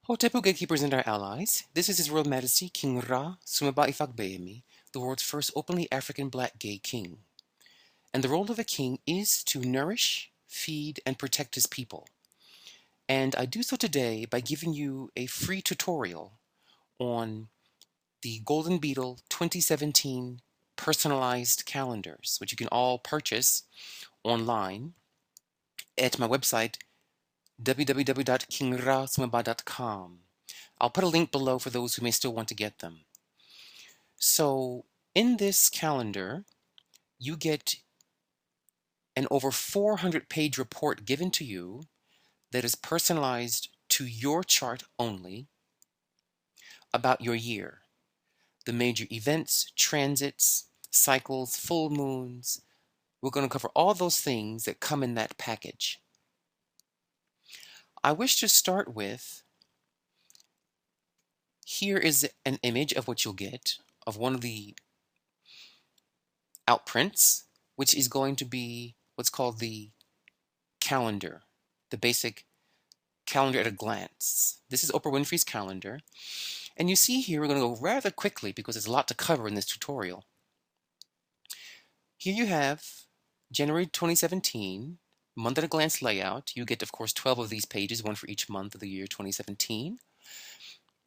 Hotepu gatekeepers and our allies, this is His Royal Majesty King Ra Sumaba Ifagbeemi, the world's first openly African black gay king. And the role of a king is to nourish, feed, and protect his people. And I do so today by giving you a free tutorial on the Golden Beetle 2017 personalized calendars, which you can all purchase online at my website www.kingrasumaba.com. I'll put a link below for those who may still want to get them. So in this calendar, you get an over 400-page report given to you that is personalized to your chart only about your year. The major events, transits, cycles, full moons. We're going to cover all those things that come in that package. I wish to start with, here is an image of what you'll get of one of the outprints, which is going to be what's called the calendar, the basic calendar at a glance. This is Oprah Winfrey's calendar. And you see here, we're going to go rather quickly because there's a lot to cover in this tutorial. Here you have January 2017, month at a glance layout. You get, of course, 12 of these pages, one for each month of the year 2017.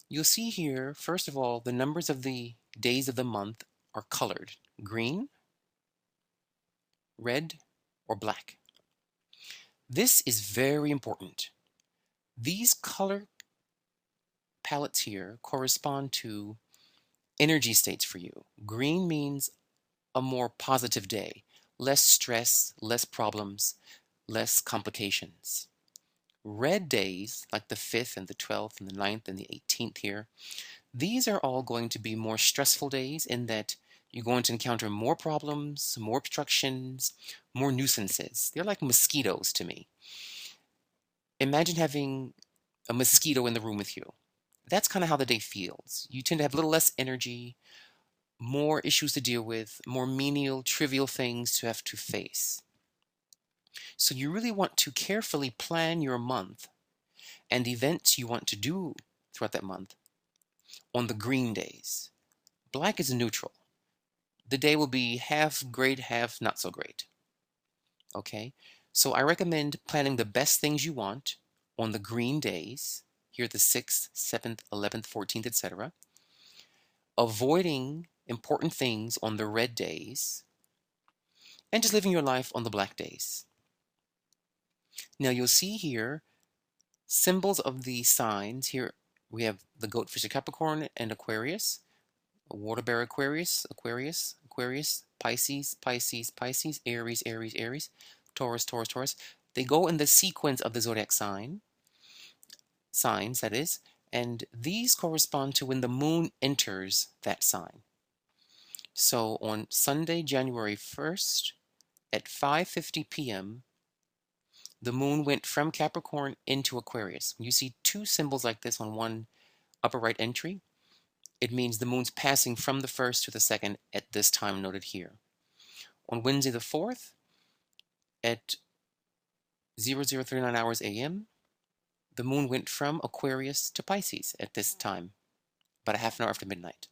You'll see here, first of all, the numbers of the days of the month are colored: green, red, or black. This is very important. These color palettes here correspond to energy states for you. Green means a more positive day, less stress, less problems, less complications. Red days, like the 5th and the 12th and the 9th and the 18th here, these are all going to be more stressful days in that you're going to encounter more problems, more obstructions, more nuisances. They're like mosquitoes to me. Imagine having a mosquito in the room with you. That's kind of how the day feels. You tend to have a little less energy, more issues to deal with, more menial, trivial things to have to face. So you really want to carefully plan your month and events you want to do throughout that month on the green days. Black is neutral. The day will be half great, half not so great. Okay? So I recommend planning the best things you want on the green days. Here the 6th, 7th, 11th, 14th, etc. Avoiding important things on the red days, and just living your life on the black days. Now you'll see here symbols of the signs. Here we have the goat, fish, Capricorn, and Aquarius. Water bear Aquarius, Aquarius, Aquarius, Pisces, Pisces, Pisces, Aries, Aries, Aries, Taurus, Taurus, Taurus. They go in the sequence of the zodiac signs, that is, and these correspond to when the moon enters that sign. So on Sunday, January 1st at 5:50 p.m., the moon went from Capricorn into Aquarius. When you see two symbols like this on one upper right entry, it means the moon's passing from the first to the second at this time noted here. On Wednesday the 4th at 0039 hours a.m., the moon went from Aquarius to Pisces at this time, about a half an hour after midnight.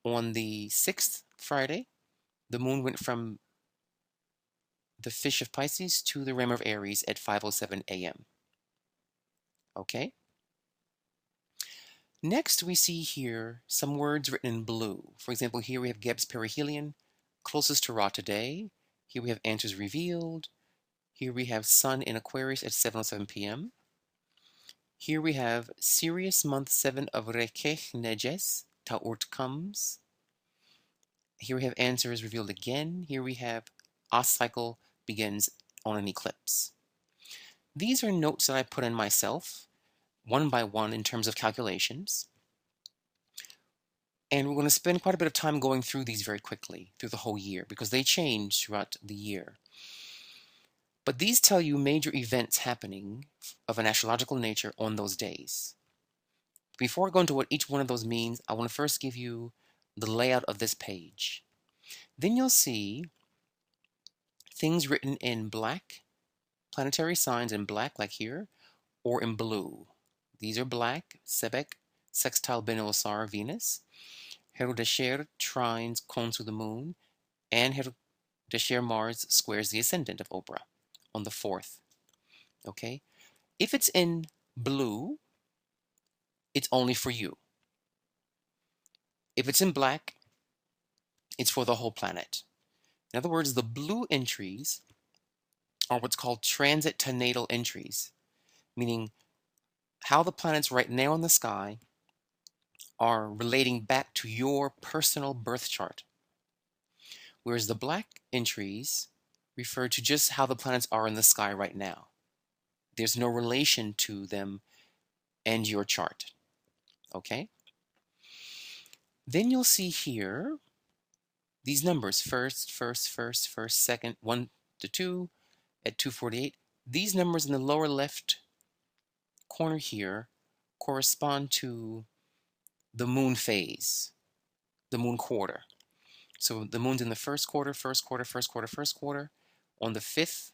On the 6th, Friday, the moon went from the fish of Pisces to the ram of Aries at 5:07 a.m. Okay? Next, we see here some words written in blue. For example, here we have Geb's perihelion, closest to Ra today. Here we have answers revealed. Here we have Sun in Aquarius at 7:07 p.m. Here we have Sirius month 7 of Rekeh Nejes, Taurt comes. Here we have answers revealed again. Here we have Os cycle begins on an eclipse. These are notes that I put in myself, one by one in terms of calculations. And we're going to spend quite a bit of time going through these very quickly through the whole year because they change throughout the year. But these tell you major events happening of an astrological nature on those days. Before I go into what each one of those means, I want to first give you the layout of this page. Then you'll see things written in black, planetary signs in black like here, or in blue. These are black, Sebek, sextile Benoasar, Venus. Herodesher trines Khonsu, the moon, and Herodesher, Mars, squares the ascendant of Oprah on the 4th. Okay? If it's in blue, it's only for you. If it's in black, it's for the whole planet. In other words, the blue entries are what's called transit to natal entries, meaning how the planets right now in the sky are relating back to your personal birth chart. Whereas the black entries refer to just how the planets are in the sky right now. There's no relation to them and your chart. Okay? Then you'll see here these numbers, first, second, 1 to 2, at 2:48. These numbers in the lower left corner here correspond to the moon phase, the moon quarter. So the moon's in the first quarter. On the 5th,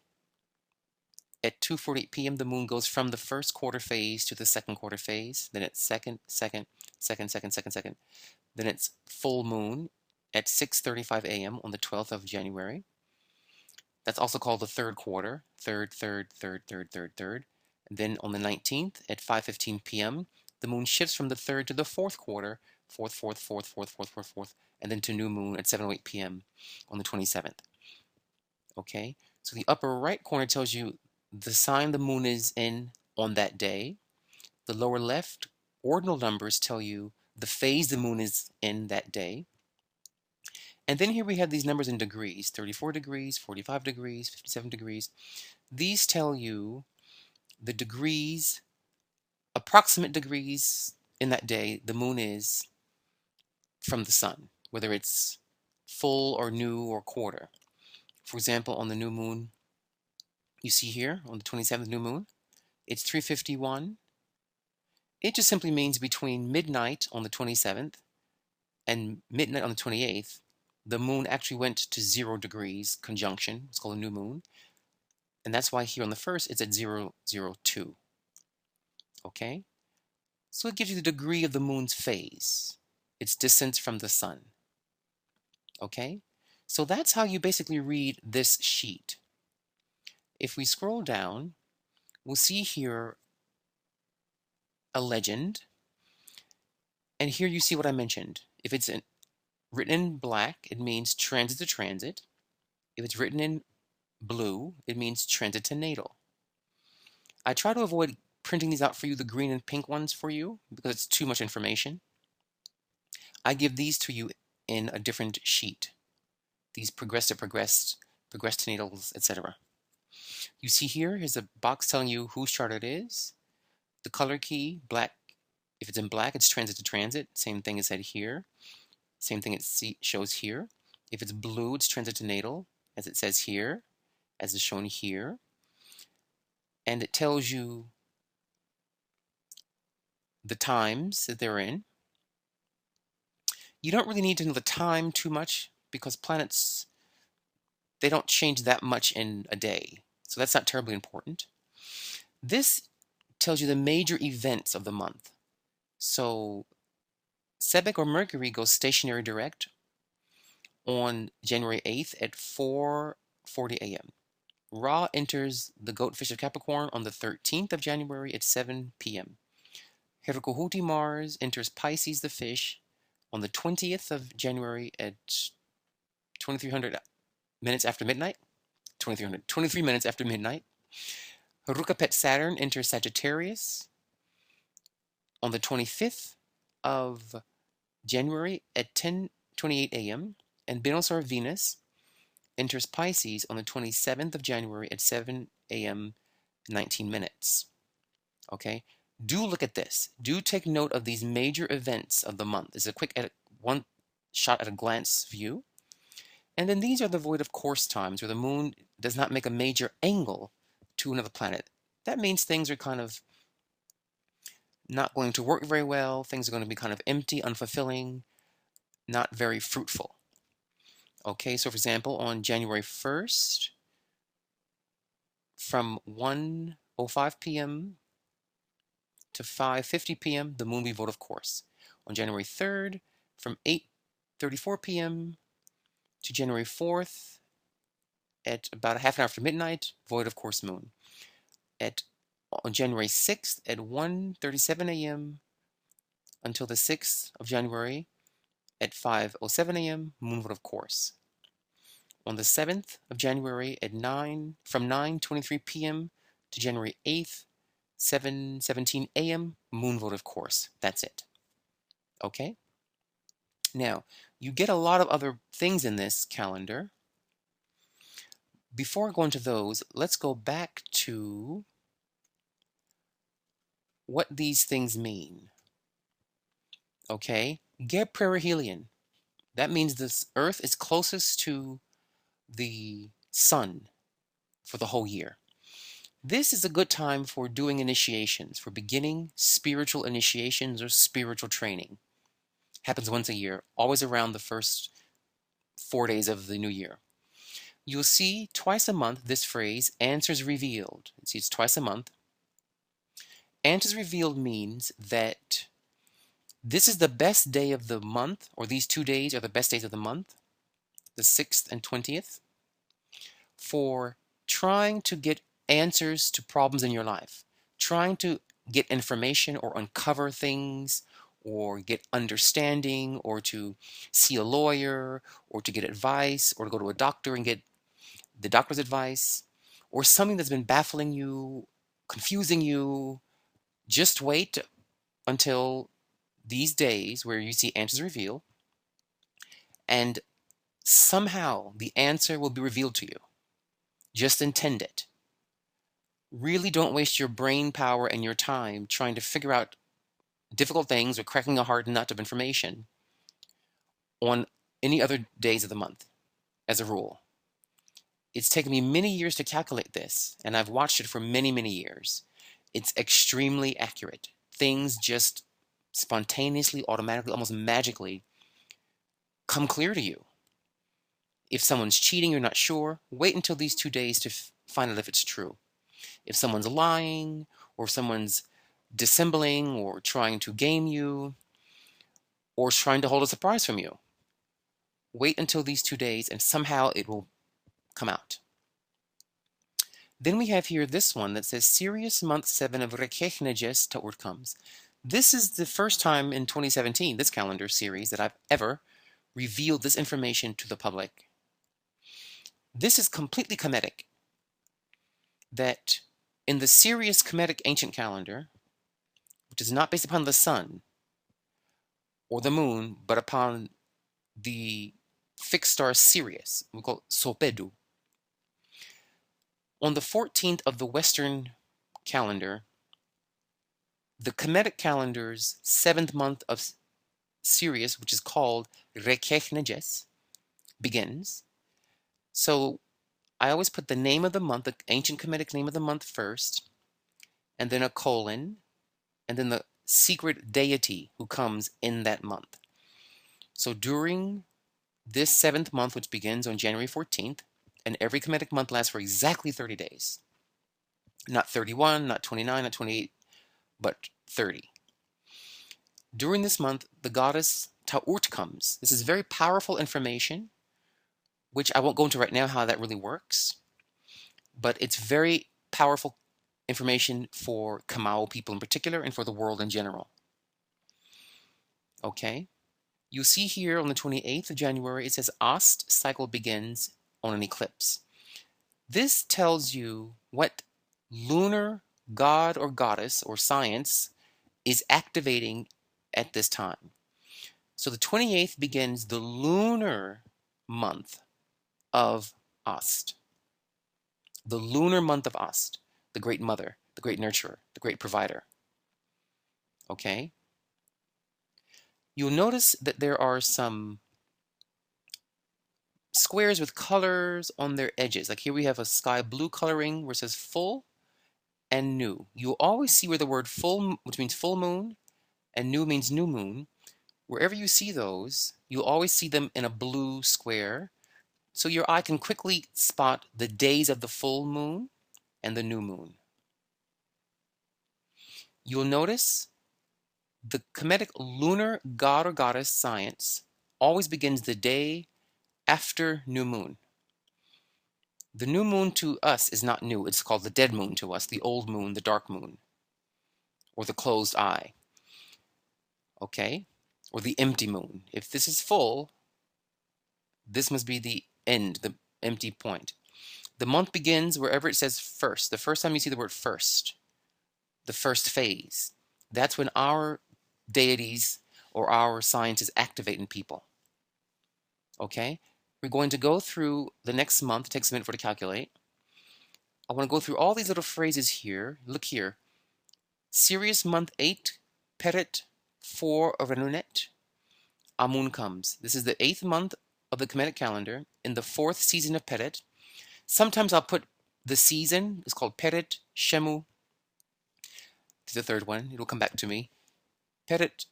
at 2:48 p.m., the moon goes from the first quarter phase to the second quarter phase. Then it's second. Then it's full moon at 6:35 a.m. on the 12th of January. That's also called the third quarter. Third. And then on the 19th at 5:15 p.m., the moon shifts from the third to the fourth quarter. Fourth, and then to new moon at 7:08 p.m. on the 27th. Okay, so the upper right corner tells you the sign the moon is in on that day. The lower left ordinal numbers tell you the phase the moon is in that day. And then here we have these numbers in degrees, 34 degrees, 45 degrees, 57 degrees. These tell you the degrees, approximate degrees in that day the moon is from the sun, whether it's full or new or quarter. For example, on the new moon, you see here on the 27th new moon, it's 3:51. It just simply means between midnight on the 27th and midnight on the 28th, the moon actually went to 0 degrees conjunction. It's called a new moon. And that's why here on the 1st, it's at 002. Okay? So it gives you the degree of the moon's phase, its distance from the sun. Okay? So that's how you basically read this sheet. If we scroll down, we'll see here a legend. And here you see what I mentioned. If it's written in black, it means transit to transit. If it's written in blue, it means transit to natal. I try to avoid printing these out for you, the green and pink ones for you, because it's too much information. I give these to you in a different sheet. These progress to natals, etc. You see here's a box telling you whose chart it is. The color key, black. If it's in black, it's transit to transit. Same thing is said here. Same thing it shows here. If it's blue, it's transit to natal, as it says here, as is shown here. And it tells you the times that they're in. You don't really need to know the time too much because planets, they don't change that much in a day. So that's not terribly important. This tells you the major events of the month. So Sebek or Mercury goes stationary direct on January 8th at 4:40 a.m. Ra enters the goat fish of Capricorn on the 13th of January at 7 p.m. Herukuhuti Mars enters Pisces the fish on the 20th of January at 2300 minutes after midnight. 23 minutes after midnight. Harukapet Saturn enters Sagittarius on the 25th of January at 10:28 a.m. and Binosar Venus enters Pisces on the 27th of January at 7 a.m. 19 minutes. Okay? Do look at this. Do take note of these major events of the month. It's a quick one shot at a glance view. And then these are the void of course times where the moon does not make a major angle to another planet. That means things are kind of not going to work very well. Things are going to be kind of empty, unfulfilling, not very fruitful. Okay, so for example, on January 1st, from 1:05 p.m. to 5:50 p.m., the moon will be void of course. On January 3rd, from 8:34 p.m. to January 4th, at about a half an hour after midnight, void of course moon. On January 6th at 1:37 a.m. until the 6th of January at 5:07 a.m., moon void of course. On the 7th of January at from 9:23 p.m. to January 8th, 7:17 a.m., moon void of course. That's it. Okay? Now, you get a lot of other things in this calendar. Before I go into those, let's go back to what these things mean. Okay? Get perihelion. That means this Earth is closest to the sun for the whole year. This is a good time for doing initiations, for beginning spiritual initiations or spiritual training. Happens once a year, always around the first 4 days of the new year. You'll see twice a month this phrase, answers revealed. See, it's twice a month. Answers revealed means that this is the best day of the month, or these 2 days are the best days of the month, the 6th and 20th, for trying to get answers to problems in your life, trying to get information or uncover things or get understanding or to see a lawyer or to get advice or to go to a doctor and get the doctor's advice or something that's been baffling you, confusing you. Just wait until these days where you see answers revealed, and somehow the answer will be revealed to you. Just intend it. Really don't waste your brain power and your time trying to figure out difficult things or cracking a hard nut of information on any other days of the month, as a rule. It's taken me many years to calculate this, and I've watched it for many, many years. It's extremely accurate. Things just spontaneously, automatically, almost magically come clear to you. If someone's cheating, you're not sure, wait until these 2 days to find out if it's true. If someone's lying, or if someone's dissembling, or trying to game you, or trying to hold a surprise from you, wait until these 2 days and somehow it will come out. Then we have here this one that says Sirius month 7 of Rekechneges Taurt comes. This is the first time in 2017, this calendar series, that I've ever revealed this information to the public. This is completely Kemetic. That in the Sirius Kemetic ancient calendar, which is not based upon the sun or the moon, but upon the fixed star Sirius, we call it Sopedu. On the 14th of the Western calendar, the Kemetic calendar's 7th month of Sirius, which is called Rekechneges, begins. So I always put the name of the month, the ancient Kemetic name of the month first, and then a colon, and then the secret deity who comes in that month. So during this 7th month, which begins on January 14th, and every Kemetic month lasts for exactly 30 days. Not 31, not 29, not 28, but 30. During this month, the goddess Taurt comes. This is very powerful information, which I won't go into right now how that really works, but it's very powerful information for Kamau people in particular and for the world in general. Okay? You'll see here on the 28th of January, it says Ost cycle begins on an eclipse. This tells you what lunar god or goddess or science is activating at this time. So the 28th begins the lunar month of Ost. The lunar month of Ost, the great mother, the great nurturer, the great provider. Okay? You'll notice that there are some squares with colors on their edges. Like here we have a sky blue coloring where it says full and new. You'll always see where the word full, which means full moon, and new means new moon. Wherever you see those, you'll always see them in a blue square. So your eye can quickly spot the days of the full moon and the new moon. you'll notice the Kemetic lunar god or goddess science always begins the day after new moon. The new moon to us is not new. It's called the dead moon to us, the old moon, the dark moon, or the closed eye, okay? Or the empty moon. If this is full, this must be the end, the empty point. The month begins wherever it says first. The first time you see the word first, the first phase, that's when our deities or our sciences activate in people. Okay? We're going to go through the next month. It takes a minute for it to calculate. I want to go through all these little phrases here. Look here. Sirius month 8, Peret 4 of Renunet, Amun comes. This is the 8th month of the Kemetic calendar in the 4th season of Peret. Sometimes I'll put the season. It's called Peret Shemu. This is the 3rd one. It'll come back to me. Peret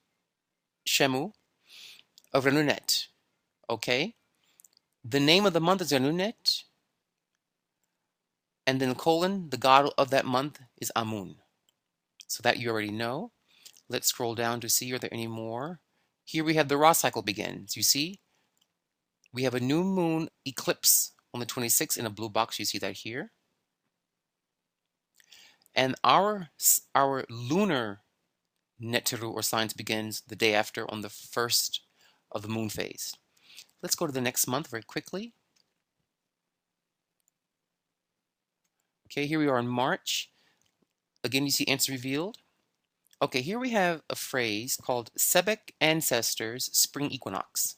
Shemu of Renunet. Okay? The name of the month is Renunet. And then colon, the god of that month is Amun. So that you already know. Let's scroll down to see, are there any more? Here we have the Ra cycle begins. You see? We have a new moon eclipse on the 26th in a blue box. You see that here. And our lunar Neteru or science begins the day after on the 1st of the moon phase. Let's go to the next month very quickly. Okay, here we are in March. Again, you see answer revealed. Okay, here we have a phrase called Sebek Ancestors Spring Equinox.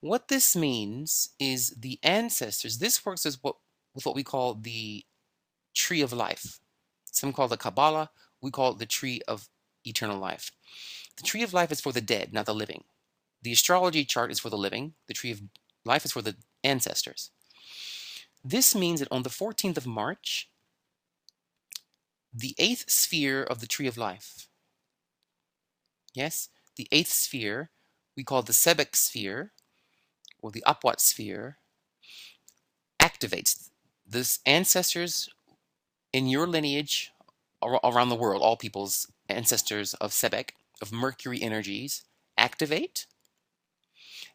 What this means is the ancestors, this works as with what we call the tree of life. Some call it the Kabbalah, we call it the tree of eternal life. The tree of life is for the dead, not the living. The astrology chart is for the living. The tree of life is for the ancestors. This means that on the 14th of March, the 8th sphere of the tree of life, yes, the 8th sphere, we call the Sebek sphere, or the Apwat sphere, activates. This ancestors in your lineage around the world, all people's ancestors of Sebek, of Mercury energies, activate.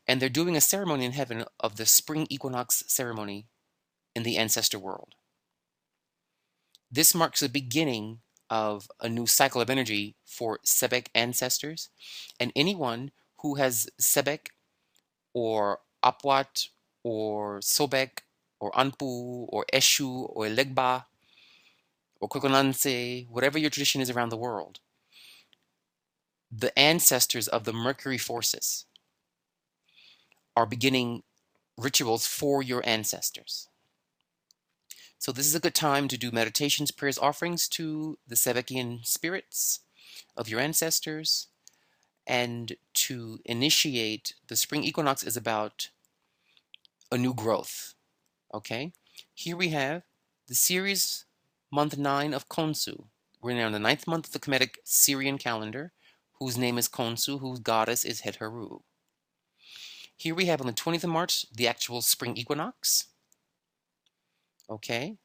And they're doing a ceremony in heaven of the spring equinox ceremony in the ancestor world. This marks the beginning of a new cycle of energy for Sebek ancestors, and anyone who has Sebek or Apwat or Sobek or Anpu or Eshu or Legba or Kokonanse, whatever your tradition is around the world, the ancestors of the Mercury forces are beginning rituals for your ancestors. So this is a good time to do meditations, prayers, offerings to the Sebekian spirits of your ancestors, and to initiate. The spring equinox is about a new growth. Okay? Here we have the series month 9 of Khonsu. We're now in the 9th month of the Kemetic Syrian calendar, whose name is Khonsu, whose goddess is Het-Heru. Here we have on the 20th of March the actual spring equinox. Okay?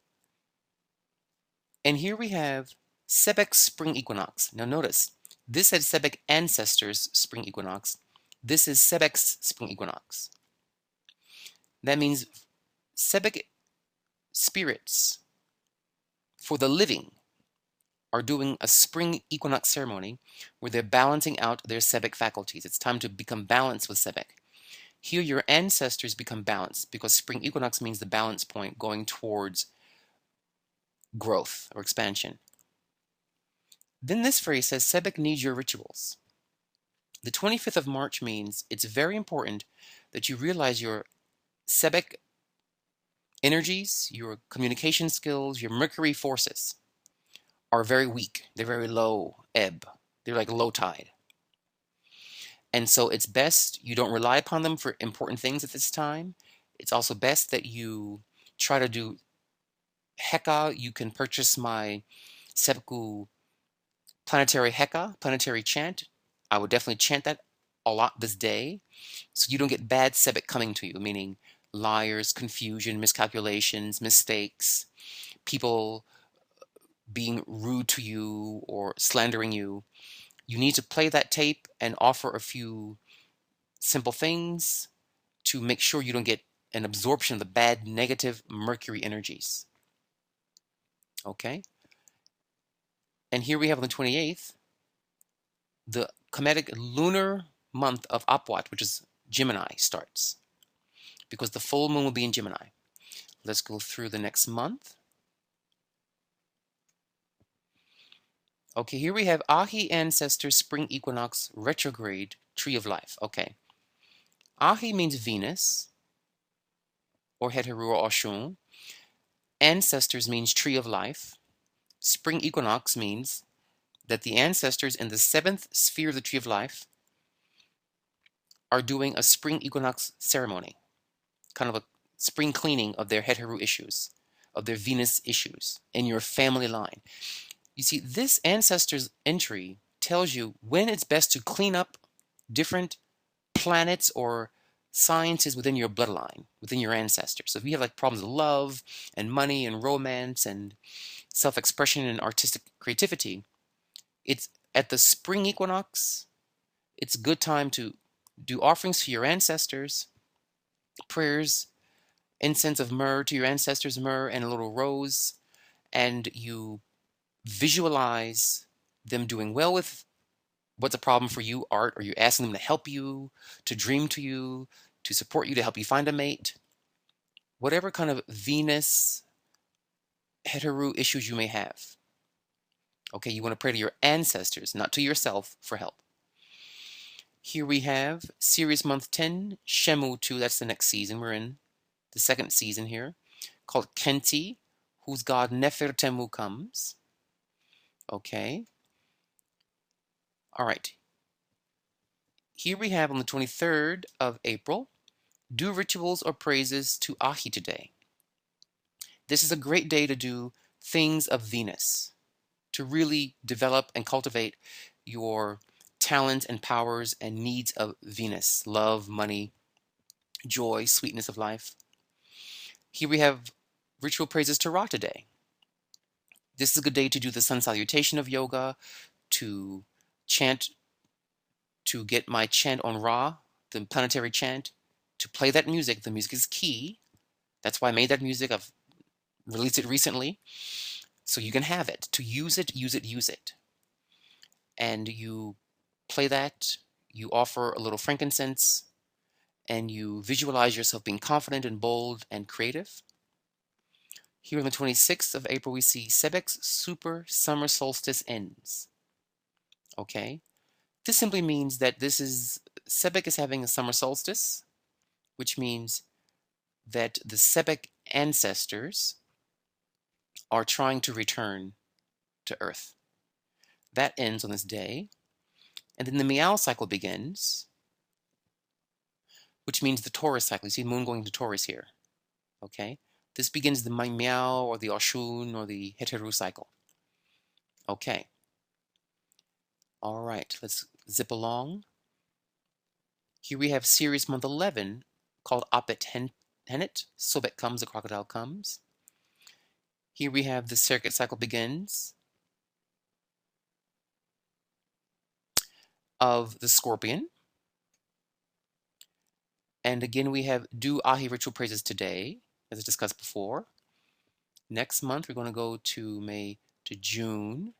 And here we have Sebek's spring equinox. Now notice, this said Sebek ancestors spring equinox. This is Sebek's spring equinox. That means Sebek spirits for the living are doing a spring equinox ceremony where they're balancing out their Sebek faculties. It's time to become balanced with Sebek. Here your ancestors become balanced because spring equinox means the balance point going towards growth or expansion. Then this phrase says Sebek needs your rituals. The 25th of March means it's very important that you realize your Sebek energies, your communication skills, your Mercury forces are very weak. They're very low ebb. They're like low tide. And so it's best you don't rely upon them for important things at this time. It's also best that you try to do Heka. You can purchase my Sepku planetary Heka, planetary chant. I would definitely chant that a lot this day so you don't get bad Sebek coming to you, meaning liars, confusion, miscalculations, mistakes, people being rude to you or slandering you, you need to play that tape and offer a few simple things to make sure you don't get an absorption of the bad, negative Mercury energies. Okay? And here we have on the 28th, the Kemetic lunar month of Apwat, which is Gemini, starts because the full moon will be in Gemini. Let's go through the next month. Okay, here we have Ahi Ancestor Spring Equinox Retrograde Tree of Life. Okay. Ahi means Venus, or Heteru or Oshun. Ancestors means Tree of Life. Spring Equinox means that the ancestors in the seventh sphere of the Tree of Life are doing a spring equinox ceremony, kind of a spring cleaning of their Heteru issues, of their Venus issues in your family line. You see, this ancestor's entry tells you when it's best to clean up different planets or sciences within your bloodline, within your ancestors. So if you have like problems with love and money and romance and self-expression and artistic creativity, it's at the spring equinox, it's a good time to do offerings to your ancestors, prayers, incense of myrrh to your ancestors, myrrh and a little rose, and you visualize them doing well with what's a problem for you, art, or you're asking them to help you, to dream to you, to support you, to help you find a mate. Whatever kind of Venus Heteru issues you may have. Okay, you want to pray to your ancestors, not to yourself, for help. Here we have Sirius month 10, Shemu 2, that's the next season. We're in the second season here, called Kenti, whose god Nefertemu comes. Okay. All right. Here we have on the 23rd of April, do rituals or praises to Ahi today. This is a great day to do things of Venus, to really develop and cultivate your talents and powers and needs of Venus, love, money, joy, sweetness of life. Here we have ritual praises to Ra today. This is a good day to do the sun salutation of yoga, to chant, to get my chant on Ra, the planetary chant, to play that music. The music is key. That's why I made that music. I've released it recently. So you can have it. To use it, use it, use it. And you play that, you offer a little frankincense, and you visualize yourself being confident and bold and creative. Here on the 26th of April, we see Sebek's super summer solstice ends. Okay? This simply means that Sebek is having a summer solstice, which means that the Sebek ancestors are trying to return to Earth. That ends on this day. And then the Meow cycle begins, which means the Taurus cycle. You see the moon going to Taurus here. Okay? This begins the Meow or the Oshun or the Heteru cycle. Okay. All right, let's zip along. Here we have Sirius month 11 called Apet Henet. Sobek comes, the crocodile comes. Here we have the circuit cycle begins of the Scorpion. And again, we have do Ahi ritual praises today, as discussed before. Next month, we're going to go to May to June.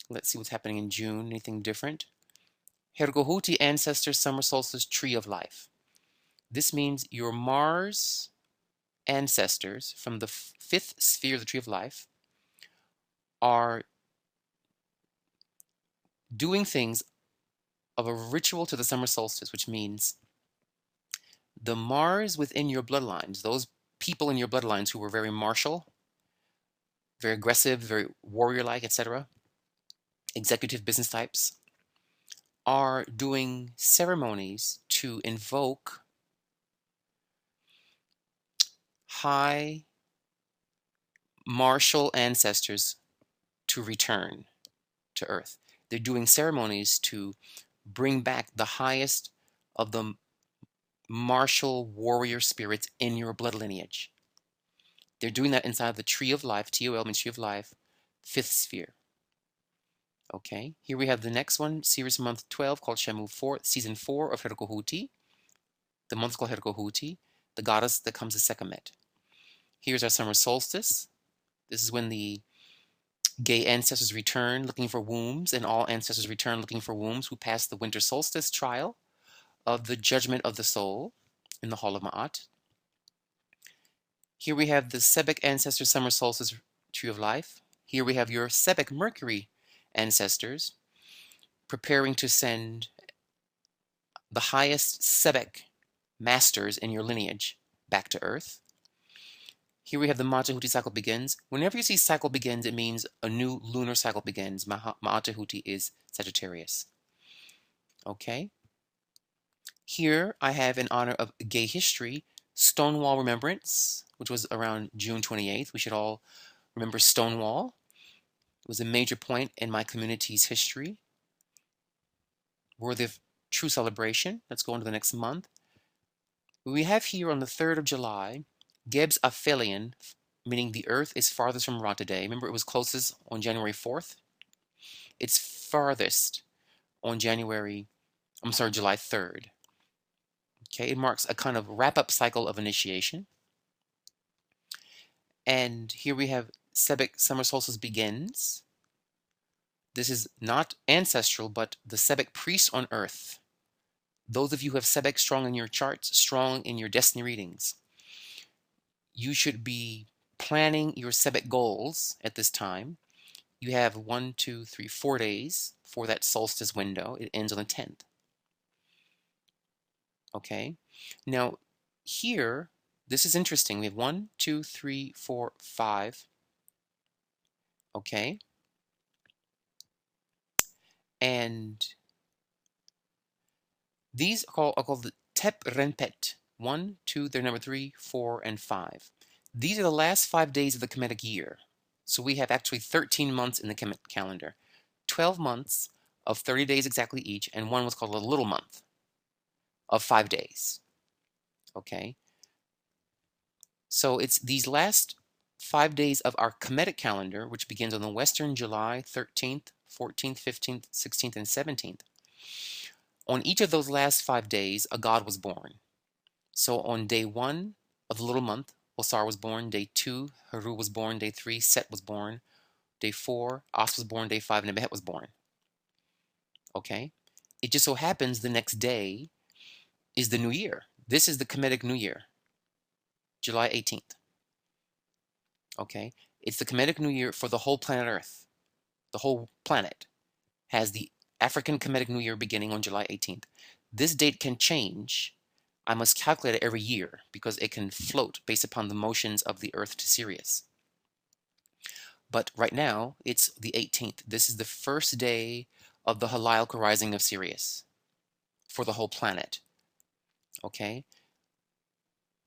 Let's see what's happening in June. Anything different? Hergohuti Ancestor Summer Solstice Tree of Life. This means your Mars ancestors from the fifth sphere of the Tree of Life are doing things of a ritual to the summer solstice, which means the Mars within your bloodlines, those people in your bloodlines who were very martial, very aggressive, very warrior-like, etc., executive business types, are doing ceremonies to invoke high martial ancestors to return to Earth. They're doing ceremonies to bring back the highest of the martial warrior spirits in your blood lineage. They're doing that inside the Tree of Life. TOL means Tree of Life. fifth sphere. Okay, here we have the next one, Sirius month 12, called Shamu 4, season 4 of Herkohuti. The month is called Herkohuti, the goddess that comes as Sekhmet. Here's our summer solstice. This is when the gay ancestors return looking for wombs, and all ancestors return looking for wombs who passed the winter solstice trial of the judgment of the soul in the Hall of Ma'at. Here we have the Sebek ancestor summer solstice tree of life. Here we have your Sebek Mercury ancestors preparing to send the highest Sebek masters in your lineage back to Earth. Here we have the Ma'at cycle begins. Whenever you see cycle begins, it means a new lunar cycle begins. Ma'at is Sagittarius. Okay. Here I have, in honor of gay history, Stonewall Remembrance, which was around June 28th. We should all remember Stonewall. It was a major point in my community's history, worthy of true celebration. Let's go on to the next month. We have here on the 3rd of July, Geb's Aphelion, meaning the Earth is farthest from Ra today. Remember, it was closest on January 4th. It's farthest on July 3rd. Okay, it marks a kind of wrap-up cycle of initiation. And here we have Sebek summer solstice begins. This is not ancestral, but the Sebek priests on Earth. Those of you who have Sebek strong in your charts, strong in your destiny readings, you should be planning your Sebek goals at this time. You have 4 days for that solstice window. It ends on the 10th. Okay. Now, here, this is interesting. We have 1, 2, 3, 4, 5. Okay. And these are called the Tep Renpet. 1, 2, they're number 3, 4, and 5. These are the last 5 days of the Kemetic year. So we have actually 13 months in the Kemetic calendar. 12 months of 30 days exactly each, and one was called a little month of 5 days. Okay? So it's these last 5 days of our Kemetic calendar, which begins on the Western July 13th, 14th, 15th, 16th, and 17th. On each of those last 5 days, a god was born. So on day 1 of the little month, Osar was born. Day 2, Heru was born. Day 3, Set was born. Day 4, As was born. Day 5, Nebehet was born. Okay? It just so happens the next day is the new year. This is the Kemetic New Year, July 18th. Okay? It's the Kemetic New Year for the whole planet Earth. The whole planet has the African Kemetic New Year beginning on July 18th. This date can change. I must calculate it every year because it can float based upon the motions of the Earth to Sirius. But right now, it's the 18th. This is the first day of the Halakha rising of Sirius for the whole planet. Okay?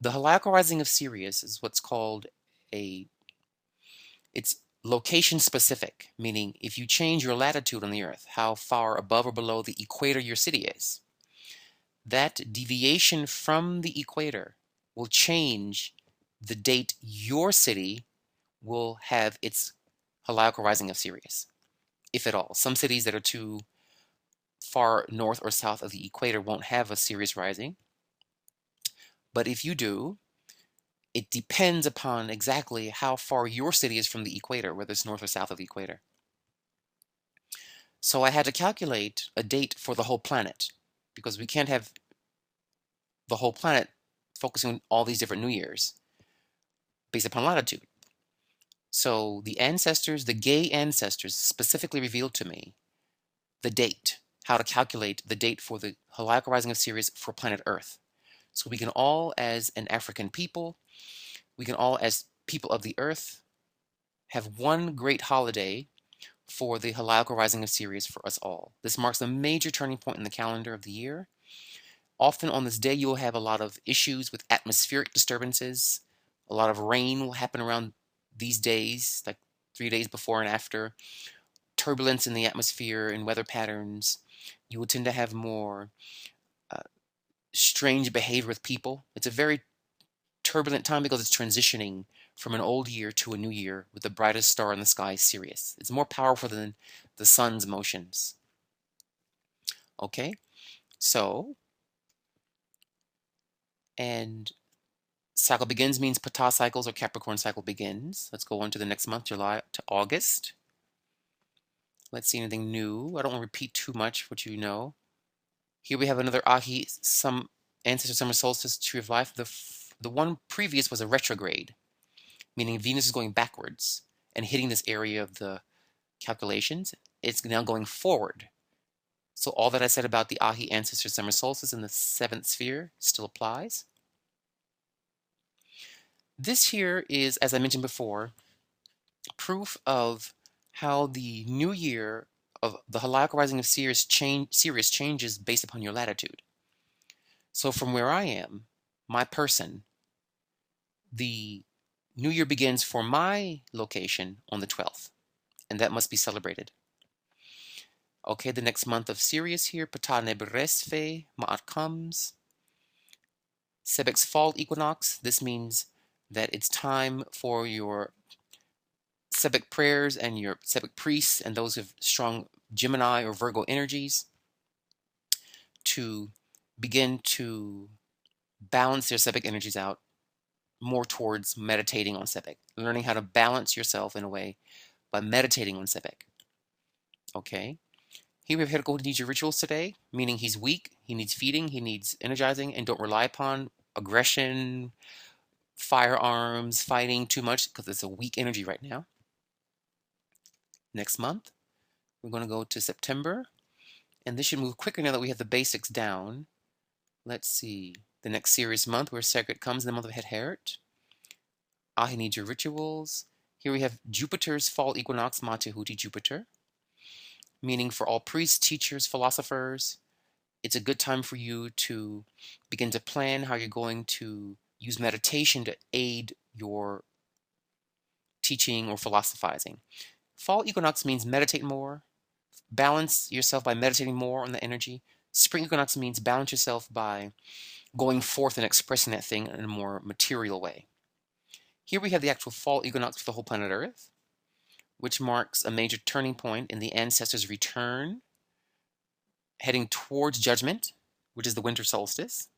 The Halakha rising of Sirius is what's called it's location specific, meaning if you change your latitude on the Earth, how far above or below the equator your city is, that deviation from the equator will change the date your city will have its Halakha rising of Sirius, if at all. Some cities that are too far north or south of the equator won't have a Sirius rising. But if you do, it depends upon exactly how far your city is from the equator, whether it's north or south of the equator. So I had to calculate a date for the whole planet because we can't have the whole planet focusing on all these different New Years based upon latitude. So the ancestors, the gay ancestors, specifically revealed to me the date, how to calculate the date for the Halakha rising of Sirius for planet Earth. So we can all, as an African people, we can all, as people of the Earth, have one great holiday for the Halakha rising of Sirius for us all. This marks a major turning point in the calendar of the year. Often on this day, you'll have a lot of issues with atmospheric disturbances. A lot of rain will happen around these days, like 3 days before and after. Turbulence in the atmosphere and weather patterns. You will tend to have more strange behavior with people. It's a very turbulent time because it's transitioning from an old year to a new year with the brightest star in the sky, Sirius. It's more powerful than the sun's motions. Okay, so, and cycle begins means Ptah cycles or Capricorn cycle begins. Let's go on to the next month, July to August. Let's see anything new. I don't want to repeat too much what you know. Here we have another Ahi, some ancestor summer solstice, tree of life. The one previous was a retrograde, meaning Venus is going backwards and hitting this area of the calculations. It's now going forward. So all that I said about the Ahi ancestor summer solstice in the 7th sphere still applies. This here is, as I mentioned before, proof of how the new year of the heliacal rising of Sirius changes based upon your latitude. So from where I am, my person, the new year begins for my location on the 12th, and that must be celebrated. Okay, the next month of Sirius here, Ptah Nebresfe, Ma'at comes. Sebek's fall equinox, this means that it's time for your Sebek prayers and your Sebek priests and those with strong Gemini or Virgo energies to begin to balance their Sebek energies out more towards meditating on Sebek, learning how to balance yourself in a way by meditating on Sebek. Okay? Here we have Hercule needs your rituals today, meaning he's weak, he needs feeding, he needs energizing, and don't rely upon aggression, firearms, fighting too much because it's a weak energy right now. Next month, we're going to go to September, and this should move quicker now that we have the basics down. Let's see. The next serious month where Sacred comes in the month of Het Hert. Ahi needs your rituals. Here we have Jupiter's fall equinox, Matehuti Jupiter, meaning for all priests, teachers, philosophers, it's a good time for you to begin to plan how you're going to use meditation to aid your teaching or philosophizing. Fall equinox means meditate more, balance yourself by meditating more on the energy. Spring equinox means balance yourself by going forth and expressing that thing in a more material way. Here we have the actual fall equinox for the whole planet Earth, which marks a major turning point in the ancestors' return, heading towards judgment, which is the winter solstice.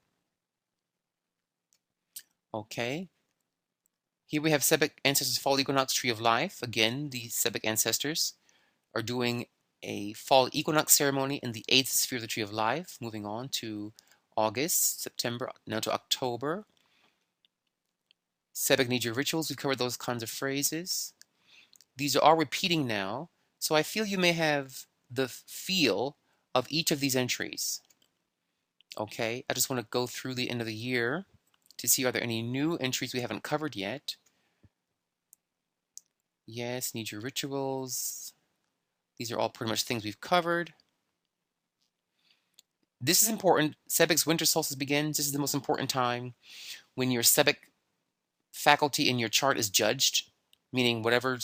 Okay. Here we have Sebek ancestors fall equinox tree of life. Again, the Sebek ancestors are doing a fall equinox ceremony in the 8th sphere of the tree of life. Moving on to August, September, now to October. Sebek needs your rituals. We've covered those kinds of phrases. These are all repeating now, so I feel you may have the feel of each of these entries. Okay, I just want to go through the end of the year to see are there any new entries we haven't covered yet. Yes, need your rituals. These are all pretty much things we've covered. This is important. Sebek's winter solstice begins. This is the most important time when your Sebek faculty in your chart is judged, meaning whatever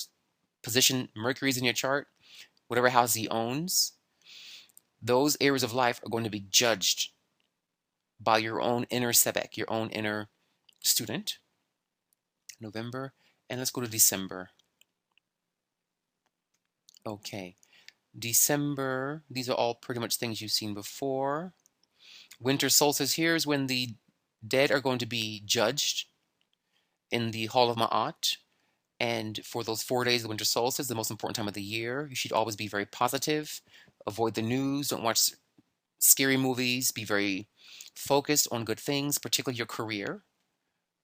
position Mercury is in your chart, whatever house he owns, those areas of life are going to be judged by your own inner Sebek, your own inner student. November, and let's go to December. Okay, December, these are all pretty much things you've seen before. Winter solstice here is when the dead are going to be judged in the Hall of Ma'at. And for those 4 days of the winter solstice, the most important time of the year, you should always be very positive. Avoid the news, don't watch scary movies, be very focused on good things, particularly your career.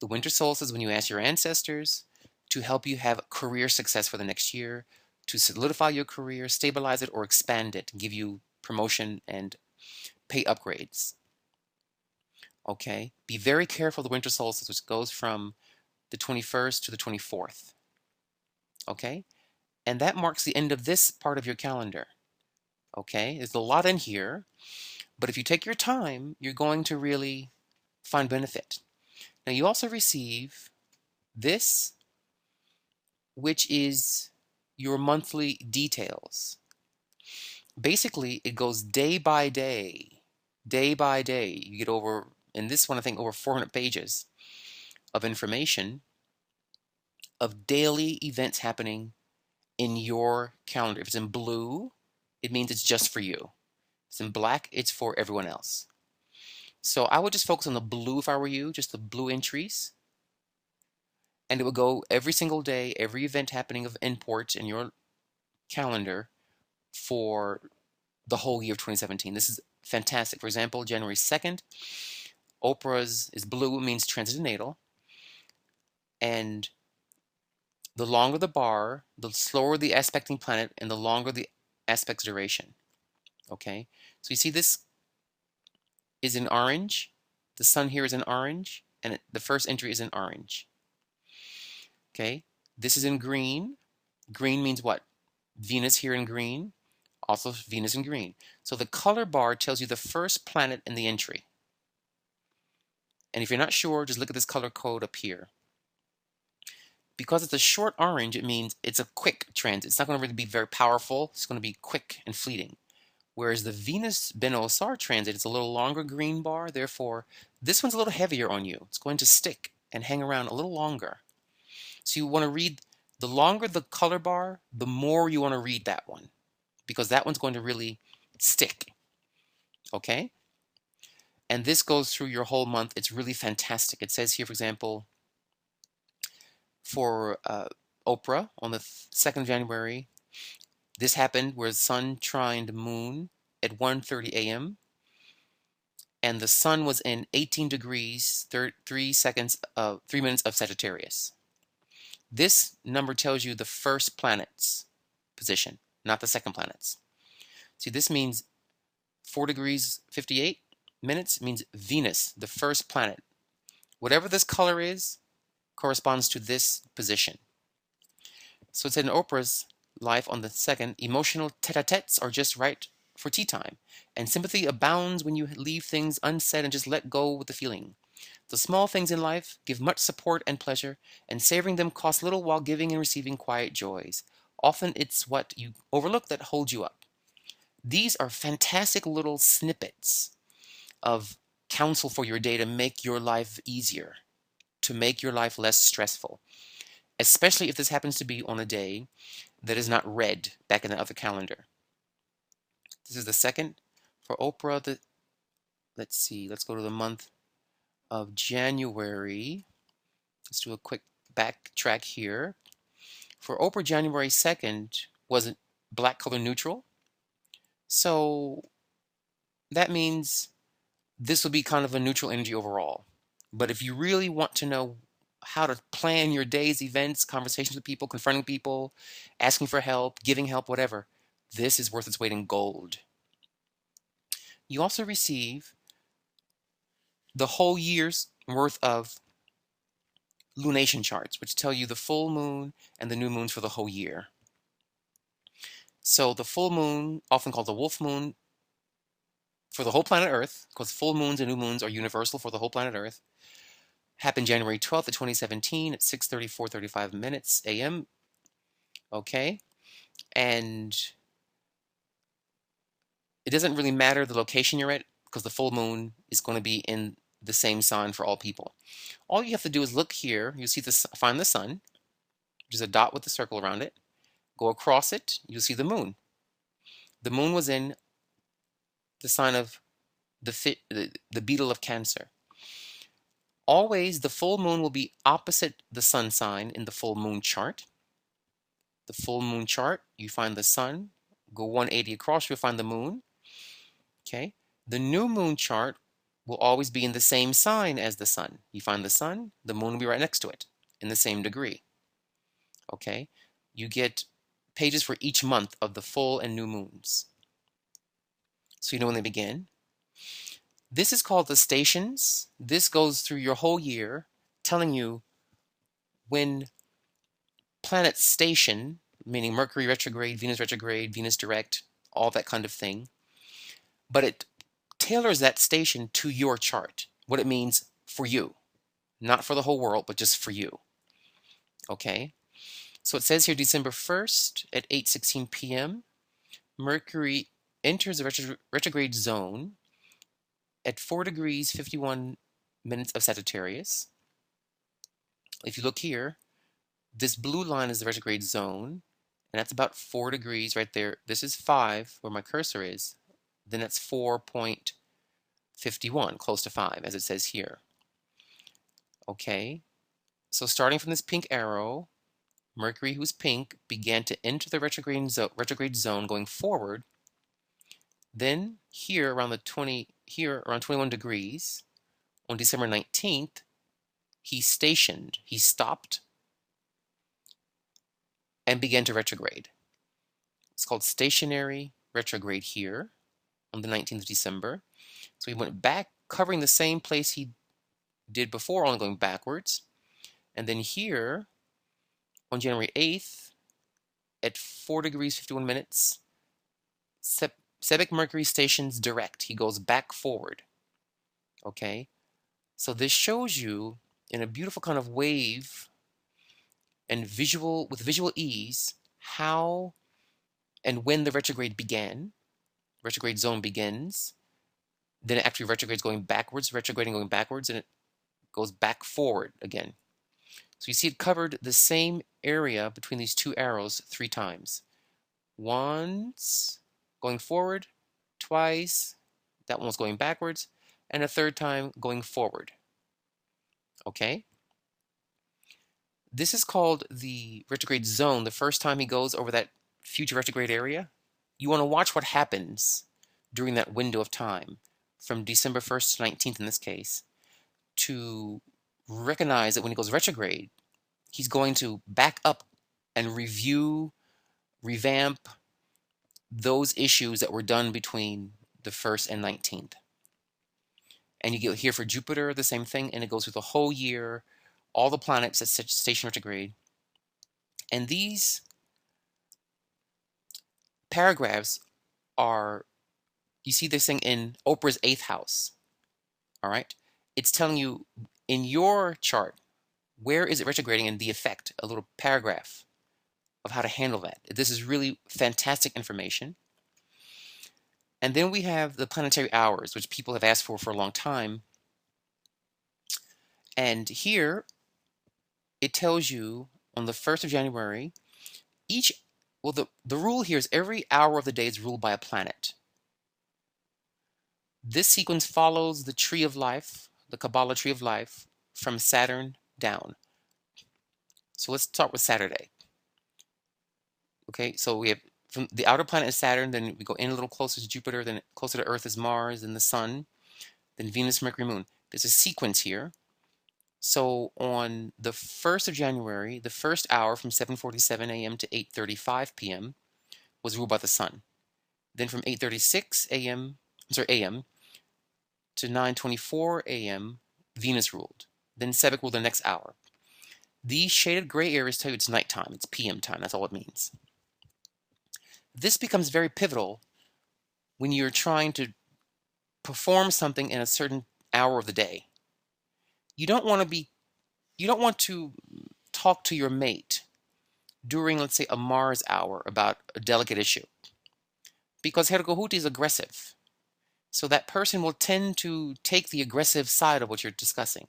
The winter solstice is when you ask your ancestors to help you have career success for the next year, to solidify your career, stabilize it, or expand it, give you promotion and pay upgrades. Okay? Be very careful of the winter solstice, which goes from the 21st to the 24th. Okay? And that marks the end of this part of your calendar. Okay? There's a lot in here, but if you take your time, you're going to really find benefit. Now, you also receive this, which is your monthly details. Basically, it goes day by day, day by day. You get over, in this one, I think over 400 pages of information of daily events happening in your calendar. If it's in blue, it means it's just for you. If it's in black, it's for everyone else. So I would just focus on the blue if I were you, just the blue entries. And it would go every single day, every event happening of import in your calendar for the whole year of 2017. This is fantastic. For example, January 2nd, Oprah's is blue, means transcendental. And the longer the bar, the slower the aspecting planet, and the longer the aspect's duration. Okay? So you see this is in orange. The sun here is in orange, and the first entry is in orange. Okay? This is in green. Green means what? Venus here in green. Also Venus in green. So the color bar tells you the first planet in the entry. And if you're not sure, just look at this color code up here. Because it's a short orange, it means it's a quick transit. It's not going to really be very powerful. It's going to be quick and fleeting. Whereas the Venus Beno-Sar transit is a little longer green bar. Therefore, this one's a little heavier on you. It's going to stick and hang around a little longer. So you want to read, the longer the color bar, the more you want to read that one, because that one's going to really stick. Okay? And this goes through your whole month. It's really fantastic. It says here, for example, for Oprah on the 2nd of January, this happened where the sun trined moon at 1:30 a.m. and the sun was in 18 degrees 3 minutes of Sagittarius. This number tells you the first planet's position, not the second planet's. See, this means 4 degrees 58 minutes means Venus, the first planet. Whatever this color is corresponds to this position. So it said in Oprah's life on the 2nd, emotional tete-a-tetes are just right for tea time, and sympathy abounds when you leave things unsaid and just let go with the feeling. The small things in life give much support and pleasure, and savoring them costs little while giving and receiving quiet joys. Often it's what you overlook that holds you up. These are fantastic little snippets of counsel for your day to make your life easier, to make your life less stressful, especially if this happens to be on a day that is not red back in the other calendar. This is the 2nd for Oprah. Let's see, let's go to the month of January. Let's do a quick backtrack here. For Oprah, January 2nd was black color neutral. So that means this will be kind of a neutral energy overall. But if you really want to know how to plan your day's events, conversations with people, confronting people, asking for help, giving help, whatever, this is worth its weight in gold. You also receive the whole year's worth of lunation charts, which tell you the full moon and the new moons for the whole year. So the full moon, often called the wolf moon, for the whole planet Earth, because full moons and new moons are universal for the whole planet Earth, happened January 12th of 2017 at 6:35 minutes a.m. Okay? And it doesn't really matter the location you're at, because the full moon is going to be in the same sign for all people. All you have to do is look here. You see this, find the sun, which is a dot with a circle around it. Go across it, you'll see the moon. The moon was in the sign of the beetle of Cancer. Always the full moon will be opposite the sun sign in the full moon chart. The full moon chart, you find the sun, go 180 across, you'll find the moon. Okay. The new moon chart will always be in the same sign as the sun. You find the sun, the moon will be right next to it in the same degree. Okay. You get pages for each month of the full and new moons, so you know when they begin. This is called the stations. This goes through your whole year, telling you when planets station, meaning Mercury retrograde, Venus direct, all that kind of thing. But it tailors that station to your chart, what it means for you. Not for the whole world, but just for you. Okay? So it says here December 1st at 8:16 p.m., Mercury enters the retrograde zone at 4 degrees 51 minutes of Sagittarius. If you look here, this blue line is the retrograde zone, and that's about 4 degrees right there. This is 5, where my cursor is. Then that's 4.51, close to 5, as it says here. Okay, so starting from this pink arrow, Mercury, who's pink, began to enter the retrograde zone going forward. Then here around around 21 degrees, on December 19th, he stopped, and began to retrograde. It's called stationary retrograde here on the 19th of December. So he went back, covering the same place he did before, only going backwards. And then here on January 8th, at 4 degrees 51 minutes, Sebec Mercury stations direct. He goes back forward. Okay, so this shows you in a beautiful kind of wave and with visual ease how and when the retrograde zone begins. Then it actually retrogrades going backwards, retrograding going backwards, and it goes back forward again. So you see it covered the same area between these two arrows 3 times. Once going forward, twice, that one was going backwards, and a third time going forward. Okay? This is called the retrograde zone. The first time he goes over that future retrograde area, you want to watch what happens during that window of time, from December 1st to 19th in this case, to recognize that when he goes retrograde, he's going to back up and revamp those issues that were done between the 1st and 19th. And you get here for Jupiter, the same thing, and it goes through the whole year, all the planets at station retrograde. And these paragraphs are, you see this thing in Oprah's 8th house. All right? It's telling you in your chart, where is it retrograding and the effect, a little paragraph of how to handle that. This is really fantastic information. And then we have the planetary hours, which people have asked for a long time. And here it tells you on the 1st of January, the rule here is every hour of the day is ruled by a planet. This sequence follows the tree of life, the Kabbalah tree of life, from Saturn down. So let's start with Saturday. Okay, so we have from the outer planet is Saturn, then we go in a little closer to Jupiter, then closer to Earth is Mars, then the Sun, then Venus, Mercury, Moon. There's a sequence here. So on the 1st of January, the first hour from 7:47 a.m. to 8:35 p.m. was ruled by the Sun. Then from 8:36 a.m. to 9:24 a.m., Venus ruled. Then Sebek ruled the next hour. These shaded gray areas tell you it's nighttime, it's PM time, that's all it means. This becomes very pivotal when you're trying to perform something in a certain hour of the day. You don't want to talk to your mate during, let's say, a Mars hour about a delicate issue, because Hergohuti is aggressive. So that person will tend to take the aggressive side of what you're discussing.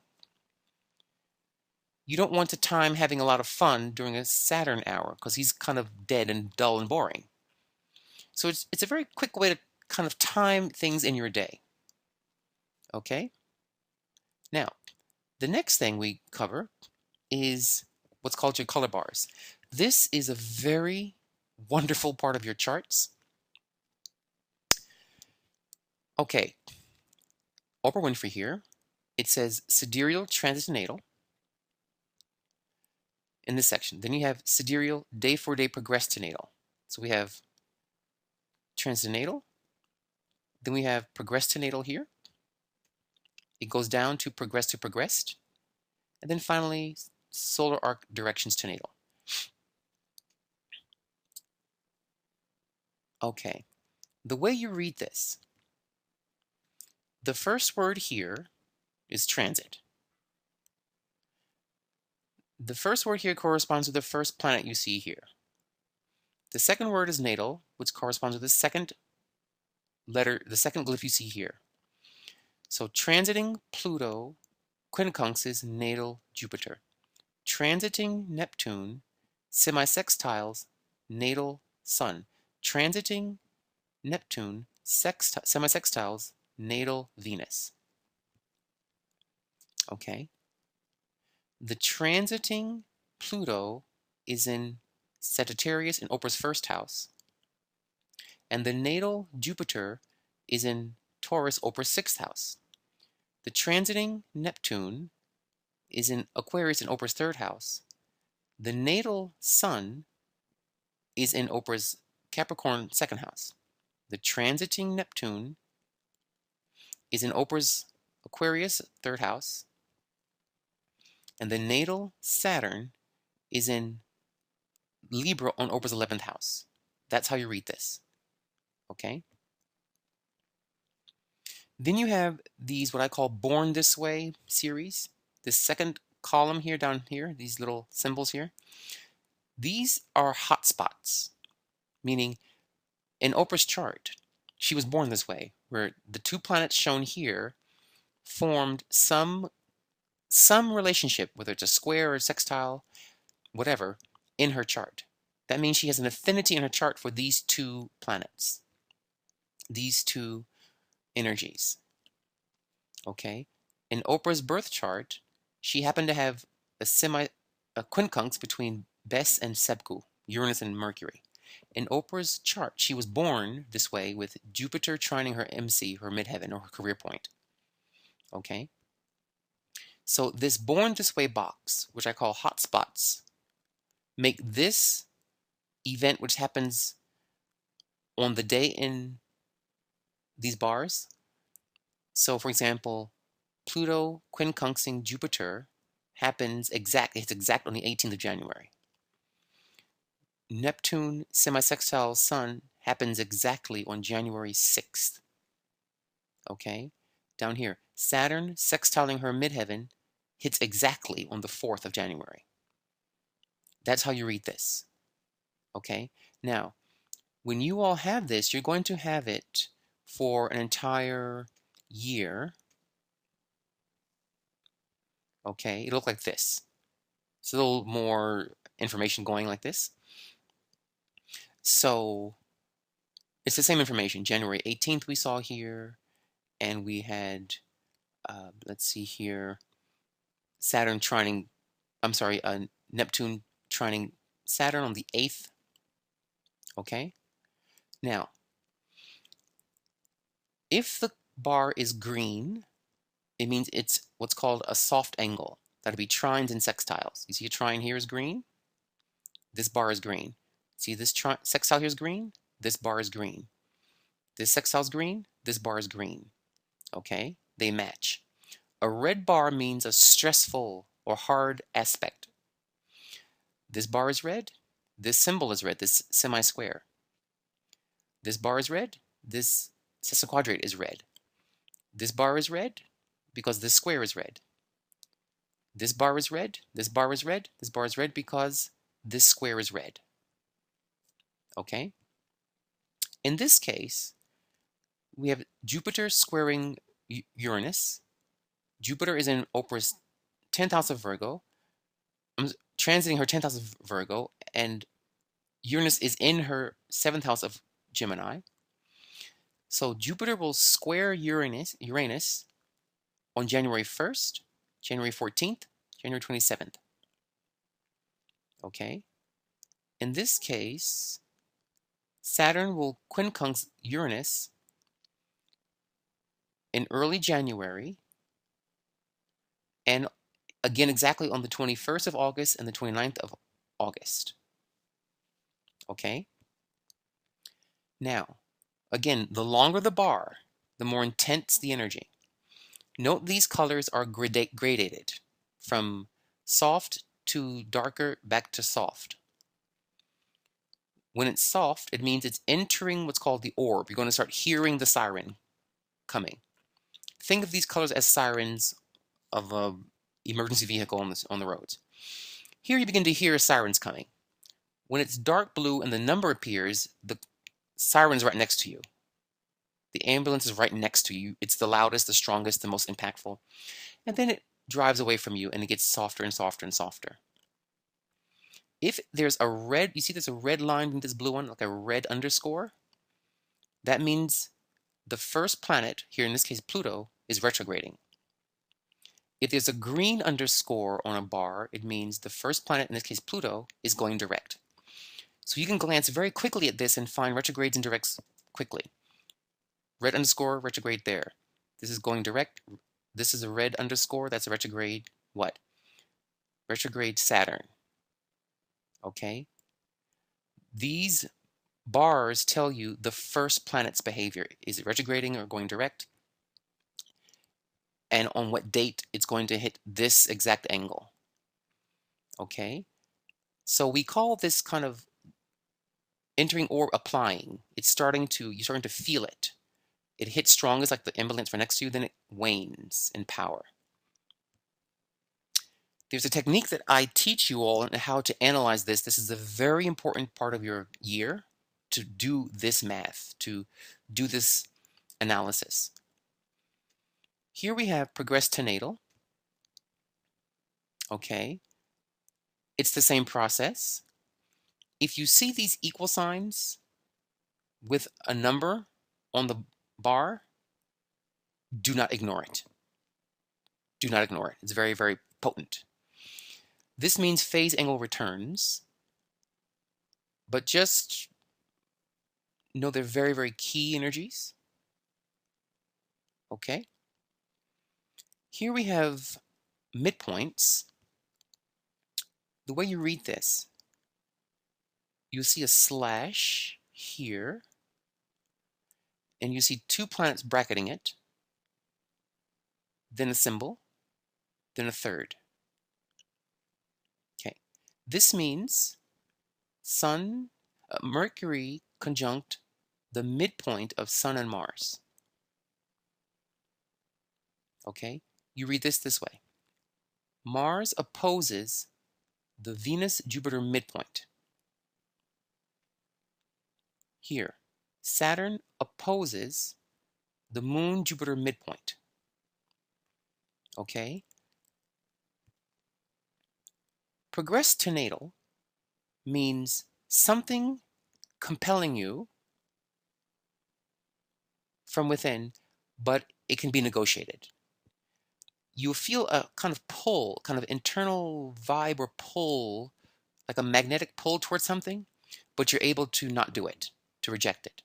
You don't want to time having a lot of fun during a Saturn hour, because he's kind of dead and dull and boring. So it's a very quick way to kind of time things in your day. Okay? Now, the next thing we cover is what's called your color bars. This is a very wonderful part of your charts. Okay, Oprah Winfrey here. It says sidereal transit natal in this section. Then you have sidereal day for day progressed to natal. So we have transit natal. Then we have progressed to natal here. It goes down to progressed. And then finally, solar arc directions to natal. Okay, the way you read this, the first word here is transit. The first word here corresponds to the first planet you see here. The second word is natal, which corresponds to the second letter, the second glyph you see here. So transiting Pluto quincunx is natal Jupiter. transiting Neptune, semisextiles, natal Sun. Transiting Neptune, semisextiles, natal Venus. Okay. The transiting Pluto is in Sagittarius in Oprah's first house, and the natal Jupiter is in Taurus, Oprah's sixth house. The transiting Neptune is in Aquarius in Oprah's third house. The natal Sun is in Oprah's Capricorn second house. The transiting Neptune is in Oprah's Aquarius third house. And the natal Saturn is in Libra on Oprah's 11th house. That's how you read this. Okay? Then you have these, what I call Born This Way series. This second column here, down here, these little symbols here. These are hotspots, meaning in Oprah's chart, she was born this way, where the two planets shown here formed some relationship, whether it's a square or sextile, whatever, in her chart. That means she has an affinity in her chart for these two planets, these two energies. Okay? In Oprah's birth chart, she happened to have a quincunx between Bes and Sebku, Uranus and Mercury. In Oprah's chart, she was born this way with Jupiter trining her MC, her midheaven, or her career point. Okay? So this Born This Way box, which I call hotspots, make this event, which happens on the day in these bars. So, for example, Pluto quincunxing Jupiter happens it's exact on the 18th of January. Neptune semisextile Sun happens exactly on January 6th. Okay? Down here, Saturn sextiling her midheaven hits exactly on the 4th of January. That's how you read this. Okay? Now, when you all have this, you're going to have it for an entire year. Okay? It'll look like this. It's a little more information going like this. So it's the same information. January 18th we saw here, and we had, let's see here, Neptune trining Saturn on the 8th. Okay? Now, if the bar is green, it means it's what's called a soft angle. That'd be trines and sextiles. You see a trine here is green? This bar is green. See this sextile here is green? This bar is green. This sextile is green? This bar is green. Okay? They match. A red bar means a stressful or hard aspect. This bar is red. This symbol is red, this semi-square. This bar is red. This sesquiquadrate is red. This bar is red because this square is red. This bar is red. This bar is red. This bar is red because this square is red. Okay? In this case, we have Jupiter squaring Uranus. Jupiter is in Oprah's 10th house of Virgo. I'm transiting her 10th house of Virgo, and Uranus is in her 7th house of Gemini. So Jupiter will square Uranus on January 1st, January 14th, January 27th. Okay? In this case, Saturn will quincunx Uranus in early January, and again exactly on the 21st of August and the 29th of August. Okay? Now, again, the longer the bar, the more intense the energy. Note these colors are gradated from soft to darker back to soft. When it's soft, it means it's entering what's called the orb. You're going to start hearing the siren coming. Think of these colors as sirens of an emergency vehicle on the roads. Here you begin to hear sirens coming. When it's dark blue and the number appears, the siren's right next to you. The ambulance is right next to you. It's the loudest, the strongest, the most impactful. And then it drives away from you and it gets softer and softer and softer. If there's a red, you see there's a red line in this blue one, like a red underscore, that means the first planet, here in this case Pluto, is retrograding. If there's a green underscore on a bar, it means the first planet, in this case Pluto, is going direct. So you can glance very quickly at this and find retrogrades and directs quickly. Red underscore, retrograde there. This is going direct. This is a red underscore, that's a retrograde what? Retrograde Saturn. Okay? These bars tell you the first planet's behavior. Is it retrograding or going direct? And on what date it's going to hit this exact angle. Okay? So we call this kind of entering or applying. You're starting to feel it. It hits strongest like the ambulance right next to you, then it wanes in power. There's a technique that I teach you all on how to analyze this. This is a very important part of your year, to do this math, to do this analysis. Here we have progressed to natal. Okay. It's the same process. If you see these equal signs with a number on the bar, do not ignore it. Do not ignore it. It's very, very potent. This means phase angle returns, but just know they're very, very key energies. Okay. Here we have midpoints. The way you read this, you see a slash here, and you see two planets bracketing it, then a symbol, then a third. Okay. This means Mercury conjunct the midpoint of Sun and Mars. Okay? You read this way. Mars opposes the Venus-Jupiter midpoint. Here, Saturn opposes the Moon-Jupiter midpoint. Okay? Progressed to natal means something compelling you from within, but it can be negotiated. You feel a kind of pull, kind of internal vibe or pull, like a magnetic pull towards something, but you're able to not do it, to reject it.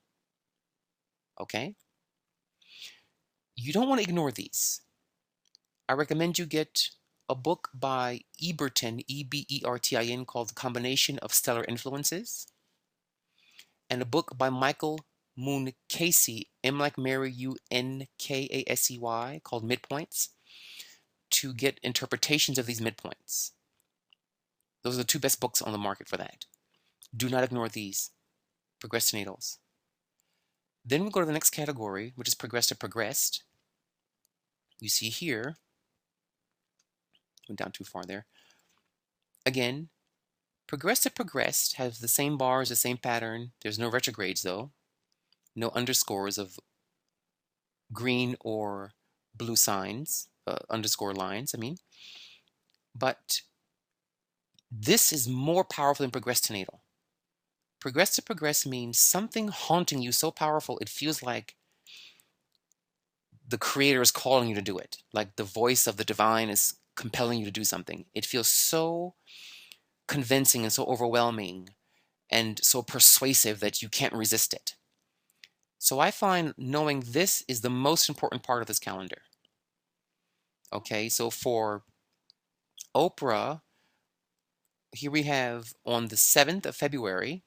Okay? You don't want to ignore these. I recommend you get a book by Eberton, E-B-E-R-T-I-N, called The Combination of Stellar Influences, and a book by Michael Casey, M like Mary, U-N-K-A-S-E-Y, called Midpoints, to get interpretations of these midpoints. Those are the two best books on the market for that. Do not ignore these progressed to natals. Then we go to the next category, which is progressed to progressed. You see here, went down too far there. Again, progressed to progressed has the same bars, the same pattern. There's no retrogrades though. No underscores of green or blue signs, underscore lines, I mean. But this is more powerful than progressed to natal. Progressed to progress means something haunting you so powerful it feels like the creator is calling you to do it. Like the voice of the divine is compelling you to do something. It feels so convincing and so overwhelming and so persuasive that you can't resist it. So I find knowing this is the most important part of this calendar. Okay, so for Oprah, here we have on the 7th of February,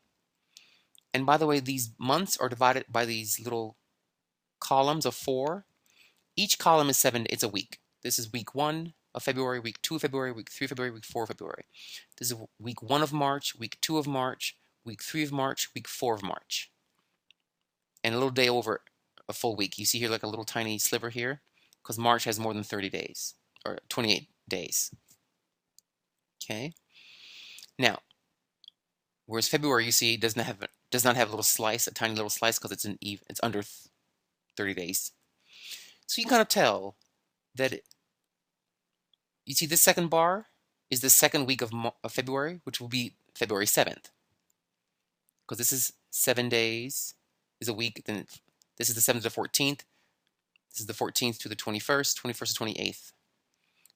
and by the way, these months are divided by these little columns of 4. Each column is 7, it's a week. This is week 1 of February, week 2 of February, week 3 of February, week 4 of February. This is week 1 of March, week 2 of March, week 3 of March, week 4 of March. And a little day over a full week. You see here like a little tiny sliver here, because March has more than 30 days, or 28 days. Okay. Now, whereas February, you see, does not have a little slice, a tiny little slice, because it's under 30 days. So you can kind of tell that you see this second bar is the second week of February, which will be February 7th, because this is 7 days, is a week. Then this is the 7th to the 14th. This is the 14th to the 21st, 21st to 28th.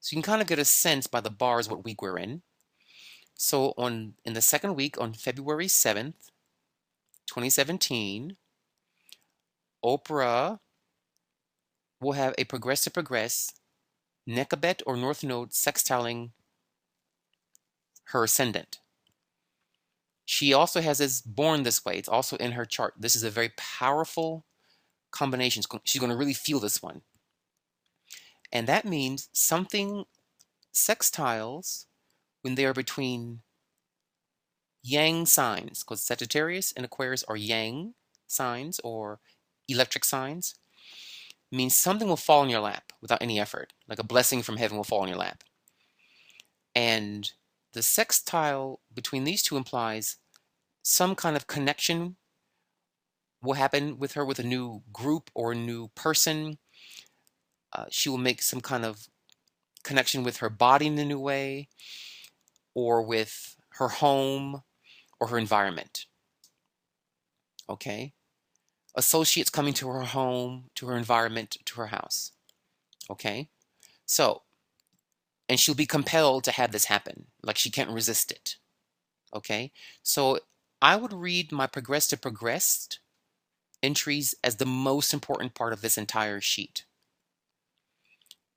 So you can kind of get a sense by the bars what week we're in. So in the second week, on February 7th, 2017, Oprah will have a progress to progress Nekabet or North Node sextiling her ascendant. She also has this born this way. It's also in her chart. This is a very powerful combination. She's going to really feel this one. And that means something sextiles when they are between yang signs, because Sagittarius and Aquarius are yang signs or electric signs, means something will fall in your lap without any effort, like a blessing from heaven will fall in your lap. And the sextile between these two implies some kind of connection will happen with her, with a new group or a new person. She will make some kind of connection with her body in a new way, or with her home or her environment. Okay? Associates coming to her home, to her environment, to her house. Okay? So, and she'll be compelled to have this happen. Like she can't resist it. Okay? So I would read my progress to progressed entries as the most important part of this entire sheet.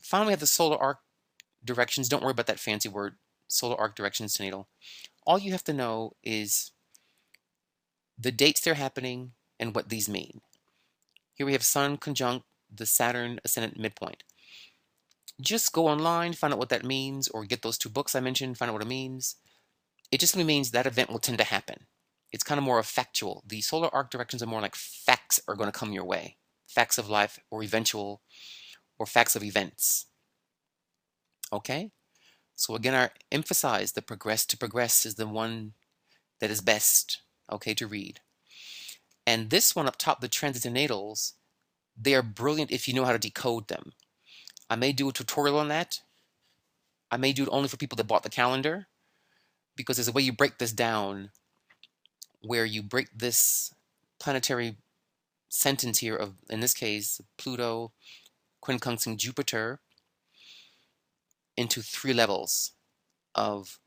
Finally, we have the solar arc directions. Don't worry about that fancy word, solar arc directions to natal. All you have to know is the dates they're happening and what these mean. Here we have Sun conjunct the Saturn ascendant midpoint. Just go online, find out what that means, or get those two books I mentioned, find out what it means. It just means that event will tend to happen. It's kind of more factual. The solar arc directions are more like facts are going to come your way. Facts of life or eventual, or facts of events. Okay? So again, I emphasize the progress to progress is the one that is best, okay, to read. And this one up top, the transits and natals, they are brilliant if you know how to decode them. I may do a tutorial on that. I may do it only for people that bought the calendar, because there's a way you break this down where you break this planetary sentence here of, in this case, Pluto quincunxing Jupiter into 3 levels of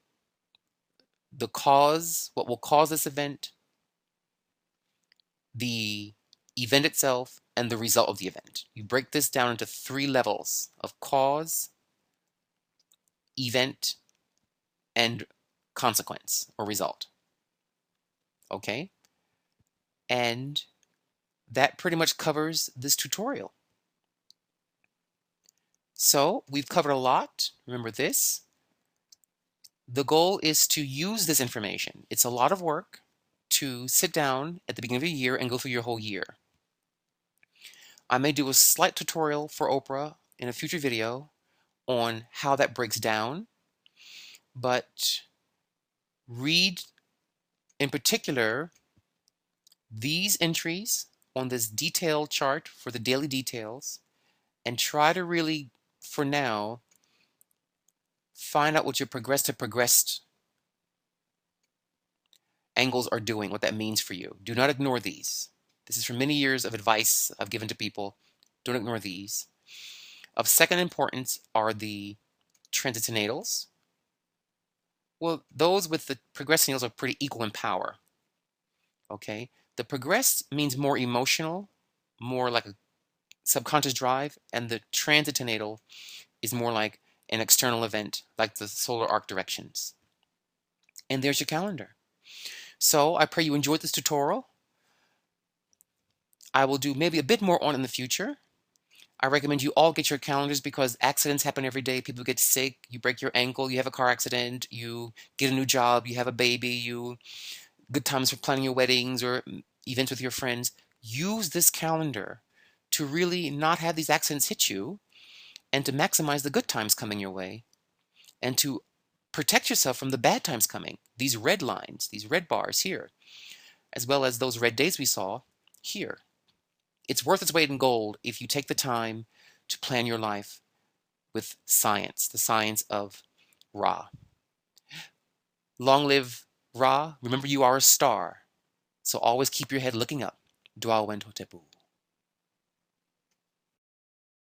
the cause, what will cause this event, the event itself, and the result of the event. You break this down into 3 levels of cause, event, and consequence or result. Okay? And that pretty much covers this tutorial. So we've covered a lot. Remember this. The goal is to use this information. It's a lot of work to sit down at the beginning of a year and go through your whole year. I may do a slight tutorial for Oprah in a future video on how that breaks down, but read in particular these entries on this detailed chart for the daily details, and try to really, for now, find out what your progress to progressed angles are doing, what that means for you. Do not ignore these. This is from many years of advice I've given to people. Don't ignore these. Of second importance are the transitenatals. Well, those with the progressed natals are pretty equal in power. Okay? The progressed means more emotional, more like a subconscious drive, and the transitinatal is more like an external event, like the solar arc directions. And there's your calendar. So I pray you enjoyed this tutorial. I will do maybe a bit more on in the future. I recommend you all get your calendars because accidents happen every day. People get sick, you break your ankle, you have a car accident, you get a new job, you have a baby, good times for planning your weddings or events with your friends. Use this calendar to really not have these accidents hit you, and to maximize the good times coming your way, and to protect yourself from the bad times coming. These red lines, these red bars here, as well as those red days we saw here. It's worth its weight in gold if you take the time to plan your life with science, the science of Ra. Long live Ra, remember you are a star, so always keep your head looking up. Dua Wentotepu.